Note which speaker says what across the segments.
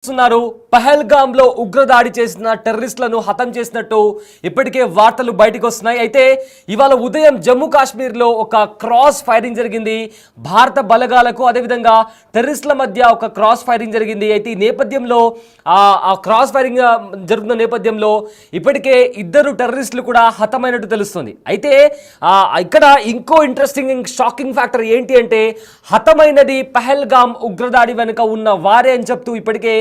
Speaker 1: చూస్తున్నారు పహల్గామ్ లో ఉగ్రదాడి చేసిన టెర్రరిస్టులను హతం చేసినట్టు ఇప్పటికే వార్తలు బయటకు వస్తున్నాయి. అయితే ఇవాళ ఉదయం జమ్మూ కాశ్మీర్ లో ఒక క్రాస్ ఫైరింగ్ జరిగింది. భారత బలగాలకు అదేవిధంగా టెర్రరిస్టుల మధ్య ఒక క్రాస్ ఫైరింగ్ జరిగింది. అయితే ఈ నేపథ్యంలో ఆ క్రాస్ ఫైరింగ్ జరుగుతున్న నేపథ్యంలో ఇప్పటికే ఇద్దరు టెర్రరిస్టులు కూడా హతమైనట్టు తెలుస్తుంది. అయితే ఇక్కడ ఇంకో ఇంట్రెస్టింగ్ షాకింగ్ ఫ్యాక్టర్ ఏంటి అంటే హతమైనది పహల్గామ్ ఉగ్రదాడి వెనుక ఉన్న వారే అని చెప్తూ ఇప్పటికే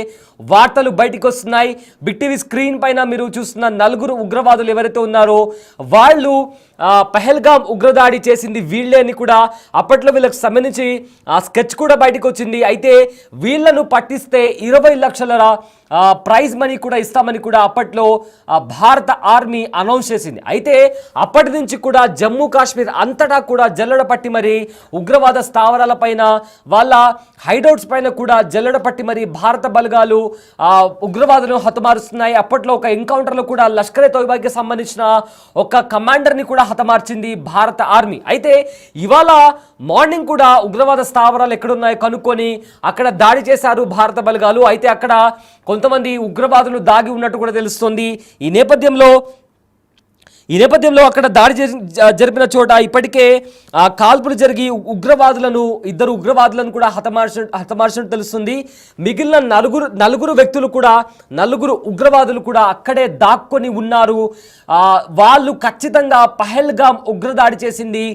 Speaker 1: వార్తలు బయటకు వస్తున్నాయి. బిగ్ టీవీ స్క్రీన్ పైన మీరు చూస్తున్న నలుగురు ఉగ్రవాదులు ఎవరైతే ఉన్నారో వాళ్ళు పహల్గామ్ ఉగ్రదాడి చేసింది వీళ్ళే అని కూడా అప్పట్లో వీళ్ళకి సంబంధించి స్కెచ్ కూడా బయటకు వచ్చింది. అయితే వీళ్ళను పట్టిస్తే 20 లక్షల ప్రైజ్ మనీ కూడా ఇస్తామని కూడా అప్పట్లో భారత ఆర్మీ అనౌన్స్ చేసింది. అయితే అప్పటి నుంచి కూడా జమ్మూ కాశ్మీర్ అంతటా కూడా జల్లెడ పట్టి మరి ఉగ్రవాద స్థావరాల పైన వాళ్ళ హైడౌట్స్ పైన కూడా జల్లెడ పట్టి మరి భారత బలగాలు ఉగ్రవాదులను హతమారుస్తున్నాయి. అప్పట్లో ఒక ఎన్కౌంటర్లో కూడా లష్కరే తోయిబాకి సంబంధించిన ఒక కమాండర్ని కూడా హతమార్చింది భారత ఆర్మీ. అయితే ఇవాళ మార్నింగ్ కూడా ఉగ్రవాద స్థావరాలు ఎక్కడున్నాయో కనుక్కొని అక్కడ దాడి చేశారు భారత బలగాలు. అయితే అక్కడ కొంతమంది ఉగ్రవాదులు దాగి ఉన్నట్టు కూడా తెలుస్తోంది. ఈ నేపథ్యంలో అక్కడ దాడి జరిపిన చోట ఇప్పటికే కాల్పులు జరిగి ఇద్దరు ఉగ్రవాదులను కూడా హతమార్చినట్టు తెలుస్తుంది. మిగిలిన నలుగురు వ్యక్తులు కూడా నలుగురు ఉగ్రవాదులు కూడా అక్కడే దాక్కొని ఉన్నారు. వాళ్ళు ఖచ్చితంగా పహల్గామ్ ఉగ్రదాడి చేసింది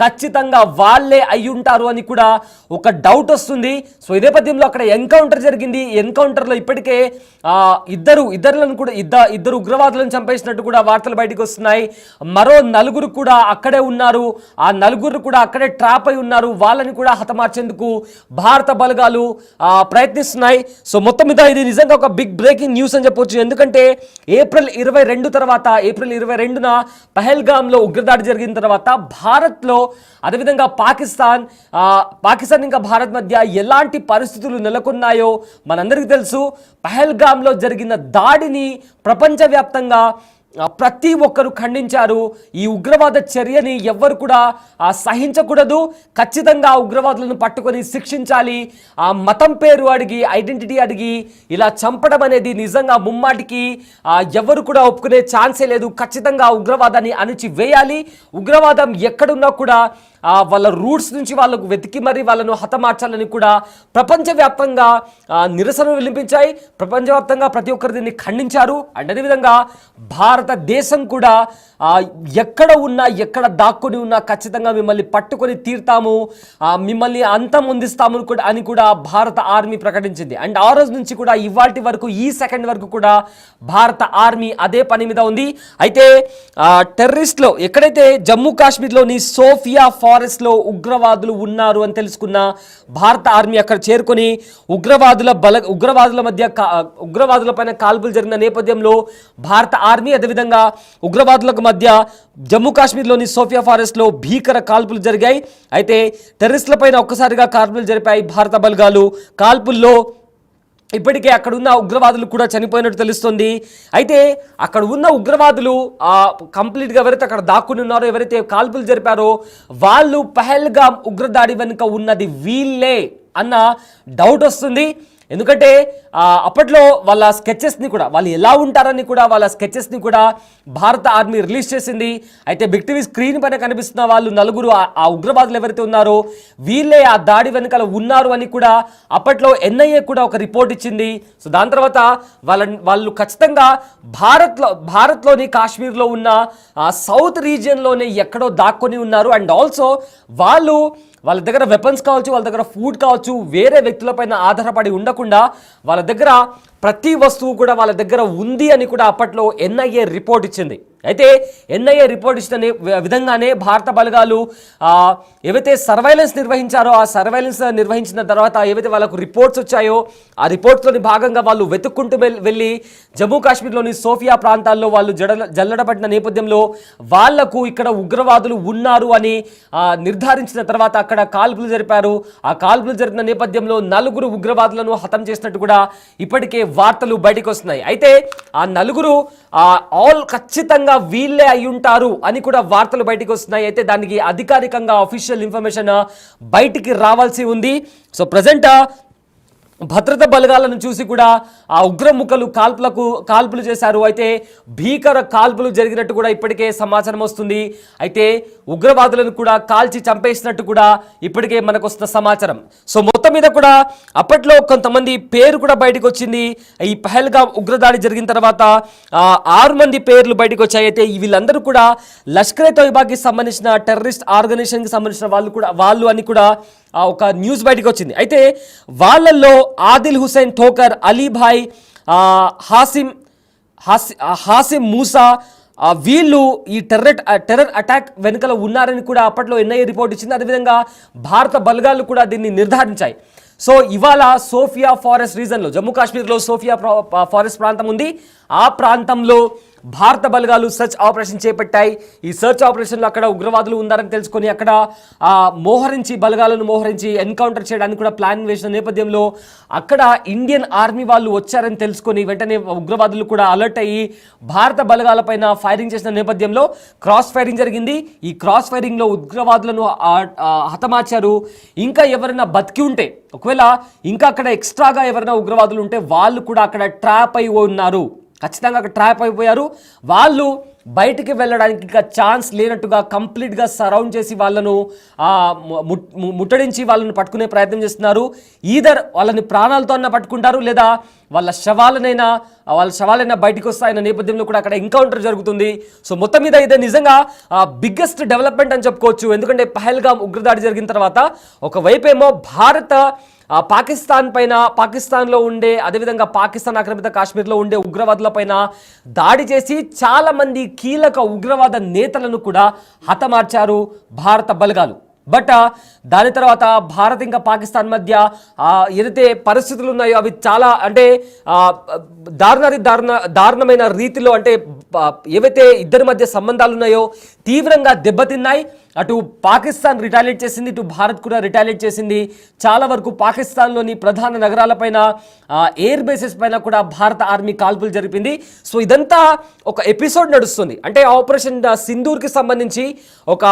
Speaker 1: ఖచ్చితంగా వాళ్ళే అయి ఉంటారు అని కూడా ఒక డౌట్ వస్తుంది. సో ఈ నేపథ్యంలో అక్కడ ఎన్కౌంటర్ జరిగింది. ఎన్కౌంటర్లో ఇప్పటికే ఇద్దరు ఉగ్రవాదులను చంపేసినట్టు కూడా వార్తలు బయటకు వస్తున్నాయి. మరో నలుగురు కూడా అక్కడే ఉన్నారు. ఆ నలుగురు కూడా అక్కడే ట్రాప్ అయి ఉన్నారు. వాళ్ళని కూడా హతమార్చేందుకు భారత బలగాలు ప్రయత్నిస్తున్నాయి. సో మొత్తం మీద ఇది నిజంగా ఒక బిగ్ బ్రేకింగ్ న్యూస్ అని చెప్పొచ్చు. ఎందుకంటే ఏప్రిల్ 22న పహల్గామ్లో ఉగ్రదాడి జరిగిన తర్వాత భారత్లో అదేవిధంగా పాకిస్తాన్ ఇంకా భారత్ మధ్య ఎలాంటి పరిస్థితులు నెలకొన్నాయో మనందరికీ తెలుసు. పహల్గామ్లో జరిగిన దాడిని ప్రపంచవ్యాప్తంగా ప్రతి ఒక్కరు ఖండించారు. ఈ ఉగ్రవాద చర్యని ఎవ్వరు కూడా సహించకూడదు. ఖచ్చితంగా ఉగ్రవాదులను పట్టుకొని శిక్షించాలి. ఆ మతం పేరు అడిగి ఐడెంటిటీ అడిగి ఇలా చంపడం అనేది నిజంగా ముమ్మాటికి ఎవరు కూడా ఒప్పుకునే ఛాన్సే లేదు. ఖచ్చితంగా ఉగ్రవాదాన్ని అణిచివేయాలి. ఉగ్రవాదం ఎక్కడున్నా కూడా వాళ్ళ రూట్స్ నుంచి వాళ్ళకు వెతికి మరి వాళ్ళను హతమార్చాలని కూడా ప్రపంచవ్యాప్తంగా నిరసనలు వినిపించాయి. ప్రపంచవ్యాప్తంగా ప్రతి ఒక్కరు దీన్ని ఖండించారు. అండ్ అదేవిధంగా భారతదేశం కూడా ఎక్కడ దాక్కుని ఉన్నా ఖచ్చితంగా మిమ్మల్ని పట్టుకొని తీర్తాము, మిమ్మల్ని అంతమొందిస్తాము అని కూడా భారత ఆర్మీ ప్రకటించింది. అండ్ ఆ రోజు నుంచి కూడా ఇవాల్టి వరకు ఈ సెకండ్ వరకు కూడా భారత ఆర్మీ అదే పని మీద ఉంది. అయితే టెర్రరిస్టులు ఎక్కడైతే జమ్మూ కాశ్మీర్లోని సోఫియా ఫారెస్ట్ లో ఉగ్రవాదులు ఉన్నారు అని తెలుసుకున్న భారత ఆర్మీ అక్కడ చేరుకొని ఉగ్రవాదుల పైన కాల్పులు జరిగిన నేపథ్యంలో భారత ఆర్మీ అదేవిధంగా ఉగ్రవాదులకు మధ్య జమ్మూ కాశ్మీర్లోని సోఫియా ఫారెస్ట్ లో భీకర కాల్పులు జరిగాయి. అయితే టెర్రరిస్టుల పైన ఒక్కసారిగా కాల్పులు జరిపాయి భారత బలగాలు. కాల్పుల్లో ఇప్పటికే అక్కడ ఉన్న ఉగ్రవాదులు కూడా చనిపోయినట్టు తెలుస్తుంది. అయితే అక్కడ ఉన్న ఉగ్రవాదులు కంప్లీట్గా ఎవరైతే అక్కడ దాక్కుని ఉన్నారో ఎవరైతే కాల్పులు జరిపారో వాళ్ళు పహల్గామ్ ఉగ్రదాడి వెనుక ఉన్నది వీళ్ళే అన్న డౌట్ వస్తుంది. ఎందుకంటే అప్పట్లో వాళ్ళ స్కెచెస్ని కూడా వాళ్ళు ఎలా ఉంటారని కూడా వాళ్ళ స్కెచెస్ని కూడా భారత ఆర్మీ రిలీజ్ చేసింది. అయితే బిగ్ టీవీ స్క్రీన్ పైన కనిపిస్తున్న వాళ్ళు నలుగురు ఆ ఉగ్రవాదులు ఎవరైతే ఉన్నారో వీళ్ళే ఆ దాడి వెనకాల ఉన్నారు అని కూడా అప్పట్లో ఎన్ఐఏ కూడా ఒక రిపోర్ట్ ఇచ్చింది. సో దాని తర్వాత వాళ్ళు ఖచ్చితంగా భారత్లోని కాశ్మీర్లో ఉన్న సౌత్ రీజియన్లోనే ఎక్కడో దాక్కొని ఉన్నారు. అండ్ ఆల్సో వాళ్ళ దగ్గర వెపన్స్ కావచ్చు, వాళ్ళ దగ్గర ఫుడ్ కావచ్చు, వేరే వ్యక్తులపైన ఆధారపడి ఉండకుండా వాళ్ళ దగ్గర ప్రతి వస్తువు కూడా వాళ్ళ దగ్గర ఉంది అని కూడా అప్పట్లో ఎన్ఐఏ రిపోర్ట్ ఇచ్చింది. అయితే ఎన్ఐఏ రిపోర్ట్ ఇచ్చిన విధంగానే భారత బలగాలు ఏవైతే సర్వైలెన్స్ నిర్వహించారో ఆ సర్వైలెన్స్ నిర్వహించిన తర్వాత ఏవైతే వాళ్ళకు రిపోర్ట్స్ వచ్చాయో ఆ రిపోర్ట్స్లోని భాగంగా వాళ్ళు వెతుక్కుంటూ వెళ్ళి జమ్మూ కాశ్మీర్లోని సోఫియా ప్రాంతాల్లో వాళ్ళు జల్లడబడిన నేపథ్యంలో వాళ్లకు ఇక్కడ ఉగ్రవాదులు ఉన్నారు అని నిర్ధారించిన తర్వాత అక్కడ కాల్పులు జరిపారు. ఆ కాల్పులు జరిపిన నేపథ్యంలో నలుగురు ఉగ్రవాదులను హతం చేసినట్టు కూడా ఇప్పటికే వార్తలు బయటకు వస్తున్నాయి. అయితే ఆ నలుగురు ఖచ్చితంగా వీళ్ళే అయి ఉంటారు అని కూడా వార్తలు బయటకు వస్తున్నాయి. అయితే దానికి అధికారికంగా అఫీషియల్ ఇన్ఫర్మేషన్ బయటికి రావాల్సి ఉంది. సో ప్రజెంట్ భద్రతా బలగాలను చూసి కూడా ఆ ఉగ్రముఖలు కాల్పులు చేశారు. అయితే భీకర కాల్పులు జరిగినట్టు కూడా ఇప్పటికే సమాచారం వస్తుంది. అయితే ఉగ్రవాదులను కూడా కాల్చి చంపేసినట్టు కూడా ఇప్పటికే మనకు వస్తున్న సమాచారం. సో మొత్తం మీద కూడా అప్పట్లో కొంతమంది పేరు కూడా బయటకు వచ్చింది. ఈ పహల్గామ్ ఉగ్రదాడి జరిగిన తర్వాత 6 మంది పేర్లు బయటకు వచ్చాయి. అయితే వీళ్ళందరూ కూడా లష్కరే తోయిబాకి సంబంధించిన టెర్రరిస్ట్ ఆర్గనైజేషన్కి సంబంధించిన వాళ్ళు అని కూడా ఒక న్యూస్ బయటకు వచ్చింది. అయితే వాళ్ళల్లో ఆదిల్ హుసేన్ ఠోకర్, అలీభాయ్, హాసిం మూసా వీళ్ళు ఈ టెర్రర్ అటాక్ వెనుకల ఉన్నారని కూడా అప్పట్లో ఎన్ఐఏ రిపోర్ట్ ఇచ్చింది. అదేవిధంగా భారత బలగాలు కూడా దీన్ని నిర్ధారించాయి. సో ఇవాళ సోఫియా ఫారెస్ట్ రీజన్లో, జమ్మూ కాశ్మీర్లో సోఫియా ఫారెస్ట్ ప్రాంతం ఉంది. ఆ ప్రాంతంలో భారత బలగాలు సర్చ్ ఆపరేషన్ చేపట్టాయి. ఈ సర్చ్ ఆపరేషన్లో అక్కడ ఉగ్రవాదులు ఉన్నారని తెలుసుకొని అక్కడ బలగాలను మోహరించి ఎన్కౌంటర్ చేయడానికి కూడా ప్లాన్ వేసిన నేపథ్యంలో అక్కడ ఇండియన్ ఆర్మీ వాళ్ళు వచ్చారని తెలుసుకొని వెంటనే ఉగ్రవాదులు కూడా అలర్ట్ అయ్యి భారత బలగాలపైన ఫైరింగ్ చేసిన నేపథ్యంలో క్రాస్ ఫైరింగ్ జరిగింది. ఈ క్రాస్ ఫైరింగ్లో ఉగ్రవాదులను హతమార్చారు. ఇంకా ఎవరైనా బతికి ఉంటే, ఒకవేళ ఇంకా అక్కడ ఎక్స్ట్రాగా ఎవరైనా ఉగ్రవాదులు ఉంటే వాళ్ళు కూడా అక్కడ ట్రాప్ అయి ఉన్నారు. ఖచ్చితంగా అక్కడ ట్రాప్ అయిపోయారు. వాళ్ళు బయటికి వెళ్ళడానికి ఇంకా ఛాన్స్ లేనట్టుగా కంప్లీట్గా సరౌండ్ చేసి వాళ్ళను ముట్టడించి వాళ్ళను పట్టుకునే ప్రయత్నం చేస్తున్నారు. ఈధర్ వాళ్ళని ప్రాణాలతో అన్న పట్టుకుంటారు, లేదా వాళ్ళ శవాలైనా బయటికి వస్తాయన్న నేపథ్యంలో కూడా అక్కడ ఎన్కౌంటర్ జరుగుతుంది. సో మొత్తం మీద ఇదే నిజంగా బిగ్గెస్ట్ డెవలప్మెంట్ అని చెప్పుకోవచ్చు. ఎందుకంటే పహల్గామ్ ఉగ్రదాడి జరిగిన తర్వాత ఒకవైపేమో పాకిస్తాన్లో ఉండే, అదేవిధంగా పాకిస్తాన్ ఆక్రమిత కాశ్మీర్లో ఉండే ఉగ్రవాదుల పైన దాడి చేసి చాలా మంది కీలక ఉగ్రవాద నేతలను కూడా హతమార్చారు భారత బలగాలు. బట్ దాని తర్వాత భారత్ ఇంకా పాకిస్తాన్ మధ్య ఏదైతే పరిస్థితులు ఉన్నాయో అవి చాలా దారుణమైన రీతిలో, అంటే ఏవైతే ఇద్దరి మధ్య సంబంధాలు ఉన్నాయో తీవ్రంగా దెబ్బతిన్నాయి. అటు పాకిస్తాన్ రిటాలియేట్ చేసింది, ఇటు భారత్ కూడా రిటాలియేట్ చేసింది. చాలా వరకు పాకిస్తాన్లోని ప్రధాన నగరాలపైన, ఎయిర్ బేసెస్ పైన కూడా భారత ఆర్మీ కాల్పులు జరిపింది. సో ఇదంతా ఒక ఎపిసోడ్ నడుస్తుంది. అంటే ఆపరేషన్ సింధూర్కి సంబంధించి ఒక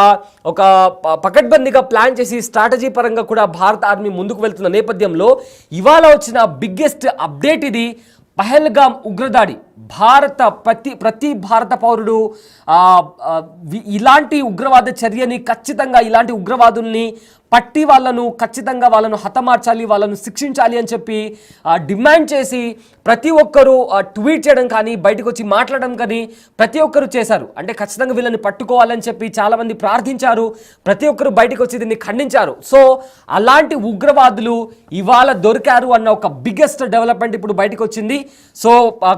Speaker 1: పకడ్బందీగా ప్లాన్ చేసి స్ట్రాటజీ పరంగా కూడా భారత ఆర్మీ ముందుకు వెళ్తున్న నేపథ్యంలో ఇవాళ వచ్చిన బిగ్గెస్ట్ అప్డేట్ ఇది. పహల్గామ్ ఉగ్రదాడి, ప్రతి భారత పౌరుడు ఇలాంటి ఉగ్రవాద చర్యని ఖచ్చితంగా, ఇలాంటి ఉగ్రవాదుల్ని పట్టి ఖచ్చితంగా వాళ్ళను హతమార్చాలి, వాళ్ళను శిక్షించాలి అని చెప్పి డిమాండ్ చేసి ప్రతి ఒక్కరూ ట్వీట్ చేయడం కానీ, బయటకు వచ్చి మాట్లాడడం కానీ ప్రతి ఒక్కరు చేశారు. అంటే ఖచ్చితంగా వీళ్ళని పట్టుకోవాలని చెప్పి చాలామంది ప్రార్థించారు. ప్రతి ఒక్కరు బయటకు వచ్చి దీన్ని ఖండించారు. సో అలాంటి ఉగ్రవాదులు ఇవాళ దొరికారు అన్న ఒక బిగ్గెస్ట్ డెవలప్మెంట్ ఇప్పుడు బయటకు వచ్చింది. సో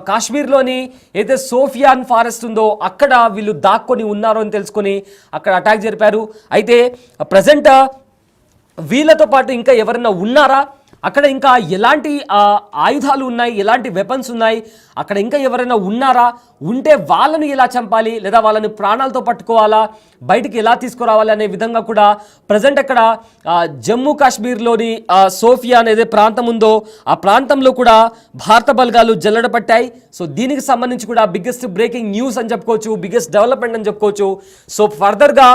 Speaker 1: కాశ్మీర్లోని ఏదైతే సోఫియాన్ ఫారెస్ట్ ఉందో అక్కడ వీళ్ళు దాక్కొని ఉన్నారు అని తెలుసుకొని అక్కడ అటాక్ జరిపారు. అయితే ప్రజెంట్ వీళ్ళతో పాటు ఇంకా ఎవరైనా ఉన్నారా, అక్కడ ఇంకా ఎలాంటి ఆయుధాలు ఉన్నాయి, ఎలాంటి వెపన్స్ ఉన్నాయి, అక్కడ ఇంకా ఎవరైనా ఉన్నారా, ఉంటే వాళ్ళని ఎలా చంపాలి, లేదా వాళ్ళని ప్రాణాలతో పట్టుకోవాలా, బయటికి ఎలా తీసుకురావాలి అనే విధంగా కూడా ప్రజెంట్ అక్కడ జమ్మూ కాశ్మీర్లోని సోఫియా అనేది ప్రాంతం ఉందో ఆ ప్రాంతంలో కూడా భారత బలగాలు జల్లెడ పట్టాయి. సో దీనికి సంబంధించి కూడా బిగ్గెస్ట్ బ్రేకింగ్ న్యూస్ అని చెప్పుకోవచ్చు, బిగ్గెస్ట్ డెవలప్మెంట్ అని చెప్పుకోవచ్చు. సో ఫర్దర్గా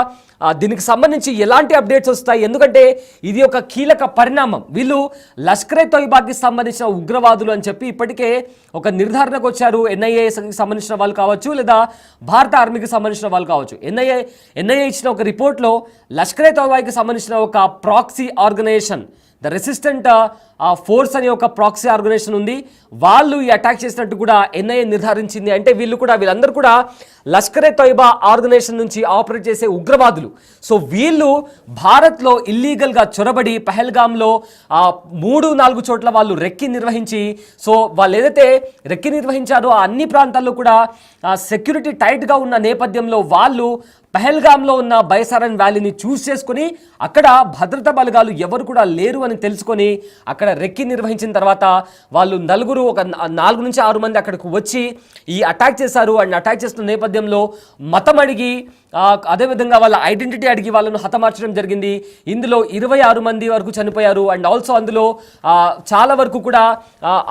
Speaker 1: దీనికి సంబంధించి ఎలాంటి అప్డేట్స్ వస్తాయి, ఎందుకంటే ఇది ఒక కీలక పరిణామం. వీళ్ళు లష్కరే తోయిబాకి సంబంధించిన ఉగ్రవాదులు అని చెప్పి ఇప్పటికే ఒక నిర్ధారణకు వచ్చారు. ఎన్ఐఏకి సంబంధించిన వాళ్ళు కావచ్చు, లేదా భారత ఆర్మీకి సంబంధించిన వాళ్ళు కావచ్చు. ఎన్ఐఏ ఇచ్చిన ఒక రిపోర్ట్లో లష్కరే తోయిబాకి సంబంధించిన ఒక proxy organisation, the resistant force అనే ఒక ప్రాక్సీ ఆర్గనైజేషన్ ఉంది, వాళ్ళు ఈ అటాక్ చేసినట్టు కూడా ఎన్ఐఏ నిర్ధారించింది. అంటే వీళ్ళందరూ కూడా లష్కరే తోయిబా ఆర్గనైజేషన్ నుంచి ఆపరేట్ చేసే ఉగ్రవాదులు. సో వీళ్ళు భారత్లో ఇల్లీగల్గా చొరబడి పహల్గామ్లో 3-4 చోట్ల వాళ్ళు రెక్కి నిర్వహించి, సో వాళ్ళు ఏదైతే రెక్కి నిర్వహించారో ఆ అన్ని ప్రాంతాల్లో కూడా సెక్యూరిటీ టైట్గా ఉన్న నేపథ్యంలో వాళ్ళు పహల్గామ్లో ఉన్న బైసారన్ వ్యాలీని చూస్ చేసుకుని అక్కడ భద్రతా బలగాలు ఎవరు కూడా లేరు అని తెలుసుకొని అక్కడ రెక్కి నిర్వహించిన తర్వాత వాళ్ళు ఒక 4 నుంచి 6 మంది అక్కడికి వచ్చి ఈ అటాక్ చేశారు. అండ్ అటాక్ చేస్తున్న నేపథ్యంలో మతం అడిగి అదేవిధంగా వాళ్ళ ఐడెంటిటీ అడిగి వాళ్ళను హతమార్చడం జరిగింది. ఇందులో 26 మంది వరకు చనిపోయారు. అండ్ ఆల్సో అందులో చాలా వరకు కూడా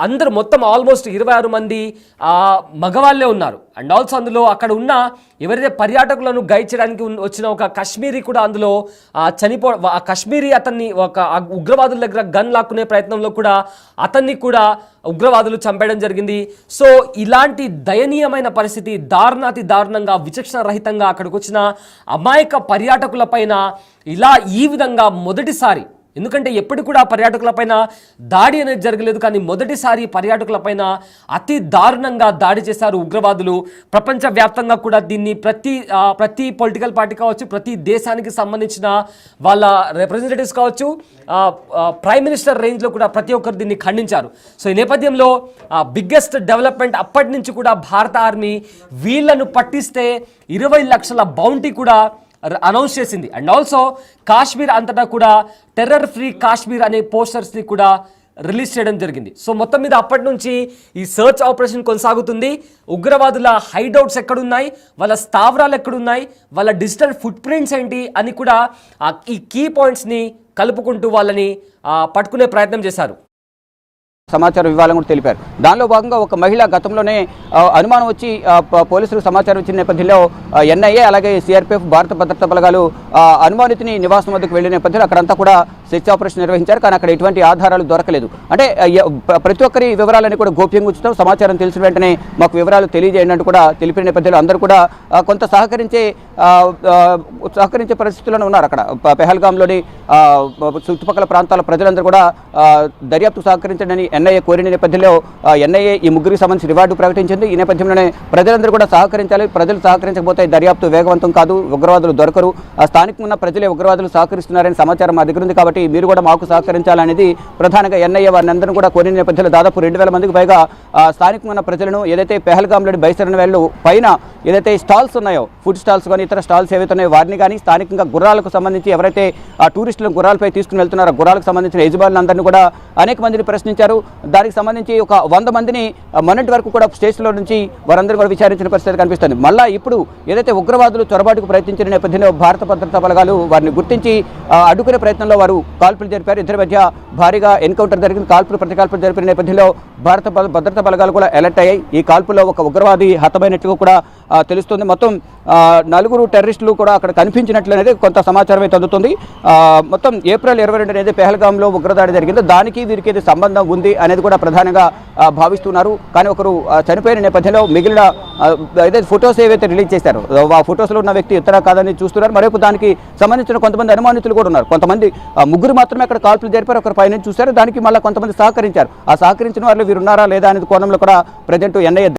Speaker 1: అందరూ మొత్తం ఆల్మోస్ట్ 26 మంది మగవాళ్ళే ఉన్నారు. అండ్ ఆల్సో అందులో అక్కడ ఉన్న ఎవరైతే పర్యాటకులను గైడ్ చేయడానికి వచ్చిన ఒక కశ్మీరీ కూడా అందులో కశ్మీరీ అతన్ని ఒక ఉగ్రవాదుల దగ్గర గన్ లాక్కునే ప్రయత్నంలో కూడా అతన్ని కూడా ఉగ్రవాదులు చంపేయడం జరిగింది. సో ఇలాంటి దయనీయమైన పరిస్థితి, దారుణాతి దారుణంగా విచక్షణ రహితంగా అక్కడికి వచ్చిన అమాయక పర్యాటకుల పైన ఇలా ఈ విధంగా మొదటిసారి, ఎందుకంటే ఎప్పుడు కూడా పర్యాటకులపైన దాడి అనేది జరగలేదు, కానీ మొదటిసారి పర్యాటకులపైన అతి దారుణంగా దాడి చేశారు ఉగ్రవాదులు. ప్రపంచవ్యాప్తంగా కూడా దీన్ని ప్రతి పొలిటికల్ పార్టీ కావచ్చు, ప్రతి దేశానికి సంబంధించిన వాళ్ళ రిప్రజెంటేటివ్స్ కావచ్చు, ప్రైమ్ మినిస్టర్ రేంజ్లో కూడా ప్రతి ఒక్కరు దీన్ని ఖండించారు. సో ఈ నేపథ్యంలో బిగ్గెస్ట్ డెవలప్మెంట్ అప్పటి నుంచి కూడా భారత ఆర్మీ వీళ్లను పట్టిస్తే 20 లక్షల బౌంటీ కూడా అనౌన్స్ చేసింది. అండ్ ఆల్సో కాశ్మీర్ అంతటా కూడా టెర్రర్ ఫ్రీ కాశ్మీర్ అనే పోస్టర్స్ని కూడా రిలీజ్ చేయడం జరిగింది. సో మొత్తం మీద అప్పటి నుంచి ఈ సర్చ్ ఆపరేషన్ కొనసాగుతుంది. ఉగ్రవాదుల హైడౌట్స్ ఎక్కడున్నాయి, వాళ్ళ స్థావరాలు ఎక్కడున్నాయి, వాళ్ళ డిజిటల్ ఫుట్ ప్రింట్స్ ఏంటి అని కూడా ఈ కీ పాయింట్స్ని కలుపుకుంటూ వాళ్ళని పట్టుకునే ప్రయత్నం చేశారు.
Speaker 2: సమాచారం ఇవ్వాలని కూడా తెలిపారు. దానిలో భాగంగా ఒక మహిళ గతంలోనే అనుమానం వచ్చి పోలీసులకు సమాచారం ఇచ్చిన నేపథ్యంలో ఎన్ఐఏ అలాగే సిఆర్పిఎఫ్ భారత భద్రతా బలగాలు అనుమానితుని నివాసం వద్దకు వెళ్లిన నేపథ్యంలో అక్కడంతా కూడా సెర్చ్ ఆపరేషన్ నిర్వహించారు. కానీ అక్కడ ఎటువంటి ఆధారాలు దొరకలేదు. అంటే ప్రతి ఒక్కరి వివరాలని కూడా గోప్యంగా ఉంచుతాం, సమాచారం తెలిసిన వెంటనే మాకు వివరాలు తెలియజేయండి అంటూ కూడా తెలిపిన నేపథ్యంలో అందరూ కూడా కొంత సహకరించే పరిస్థితుల్లోనే ఉన్నారు. అక్కడ పెహల్గాంలోని చుట్టుపక్కల ప్రాంతాల ప్రజలందరూ కూడా దర్యాప్తు సహకరించండి ఎన్ఐఏ కోరిన నేపథ్యంలో ఎన్ఐఏ ఈ ముగ్గురికి సంబంధించి రివార్డు ప్రకటించింది. ఈ నేపథ్యంలోనే ప్రజలందరూ కూడా సహకరించాలి. ప్రజలు సహకరించకపోతే దర్యాప్తు వేగవంతం కాదు, ఉగ్రవాదులు దొరకరు. స్థానికంగా ఉన్న ప్రజలే ఉగ్రవాదులు సహకరిస్తున్నారని సమాచారం మా దగ్గర ఉంది, కాబట్టి మీరు కూడా మాకు సహకరించాలనేది ప్రధానంగా ఎన్ఐఏ వారిని అందరూ కూడా కోరిన నేపథ్యంలో దాదాపు 2000 మందికి పైగా స్థానికంగా ఉన్న ప్రజలను ఏదైతే పెహల్గాంలోని బైసరన్ వేళ్ళు పైన ఏదైతే స్టాల్స్ ఉన్నాయో, ఫుడ్ స్టాల్స్ కానీ ఇతర స్టాల్స్ ఏవైతే ఉన్నాయో వారిని కానీ స్థానికంగా గుర్రాలకు సంబంధించి ఎవరైతే టూరిస్టులను గుర్రాలపై తీసుకుని వెళ్తున్నారో గుర్రాలకు సంబంధించిన యజమానులందరినీ కూడా అనేక మందిని ప్రశ్నించారు. దానికి సంబంధించి ఒక 100 మందిని మొన్నటి వరకు కూడా స్టేషన్లో నుంచి వారందరూ కూడా విచారించిన పరిస్థితి కనిపిస్తుంది. మళ్ళా ఇప్పుడు ఏదైతే ఉగ్రవాదులు చొరబాటుకు ప్రయత్నించిన నేపథ్యంలో భారత భద్రతా బలగాలు వారిని గుర్తించి అడ్డుకునే ప్రయత్నంలో వారు కాల్పులు జరిపారు. ఇద్దరి మధ్య భారీగా ఎన్కౌంటర్ జరిగింది. ప్రతికాల్పులు జరిపిన నేపథ్యంలో భారత భద్రతా బలగాలు కూడా అలర్ట్ అయ్యాయి. ఈ కాల్పుల్లో ఒక ఉగ్రవాది హతమైనట్టుగా కూడా తెలుస్తుంది. మొత్తం 4 టెర్రరిస్టులు కూడా అక్కడ కనిపించినట్లు అనేది కొంత సమాచారం అయితే అందుతుంది. మొత్తం ఏప్రిల్ 22 అనేది పెహల్గాంలో ఉగ్రదాడి జరిగింది. దానికి వీరికి ఏది సంబంధం ఉంది అనేది కూడా ప్రధానంగా భావిస్తున్నారు. కానీ ఒకరు చనిపోయిన నేపథ్యంలో మిగిలిన ఏదైతే ఫొటోస్ ఏవైతే రిలీజ్ చేశారో ఆ ఫొటోస్లో ఉన్న వ్యక్తి ఇతర కాదని చూస్తున్నారు. మరొక దానికి సంబంధించిన కొంతమంది అనుమానితులు కూడా ఉన్నారు. కొంతమంది ముగ్గురు మాత్రమే అక్కడ కాల్పులు జరిపారు, ఒకరు పైన చూశారు. దానికి మళ్ళీ కొంతమంది సహకరించారు. ఆ సహకరించిన వాళ్ళు వీరు ఉన్నారా లేదా అనేది కోణంలో కూడా ప్రజెంట్ ఎన్ఐఏ